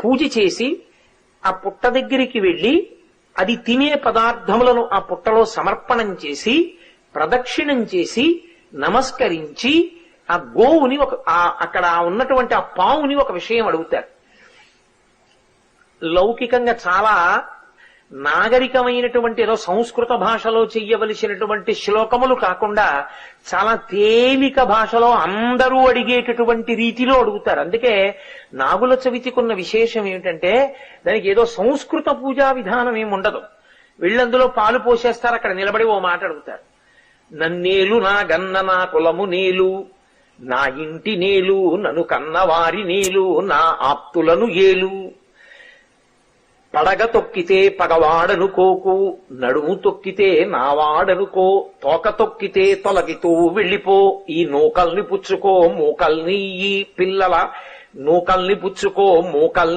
పూజ చేసి ఆ పుట్ట దగ్గరికి వెళ్ళి అది తినే పదార్థములను ఆ పుట్టలో సమర్పణం చేసి ప్రదక్షిణం చేసి నమస్కరించి ఆ గోవుని అక్కడ ఉన్నటువంటి ఆ పావుని ఒక విషయం అడుగుతారు. లౌకికంగా చాలా నాగరికమైనటువంటి ఏదో సంస్కృత భాషలో చెయ్యవలసినటువంటి శ్లోకములు కాకుండా చాలా తేలిక భాషలో అందరూ అడిగేటటువంటి రీతిలో అడుగుతారు. అందుకే నాగుల చవితికున్న విశేషం ఏమిటంటే దానికి ఏదో సంస్కృత పూజా విధానం ఏమి ఉండదు. వీళ్ళందులో పాలు పోసేస్తారు, అక్కడ నిలబడి ఓ మాట అడుగుతారు. నన్నేలు నా గన్న నా కులము నేలు, నా ఇంటి నేలు, నన్ను కన్నవారి నేలు, నా ఆప్తులను ఏలు, పడగ తొక్కితే పగవాడనుకోకు, నడుము తొక్కితే నావాడనుకో, తోక తొక్కితే తొలగితూ వెళ్ళిపో, ఈ నూకల్ని పుచ్చుకో మూకల్ని ఈ పిల్లల నూకల్ని పుచ్చుకో మూకల్ని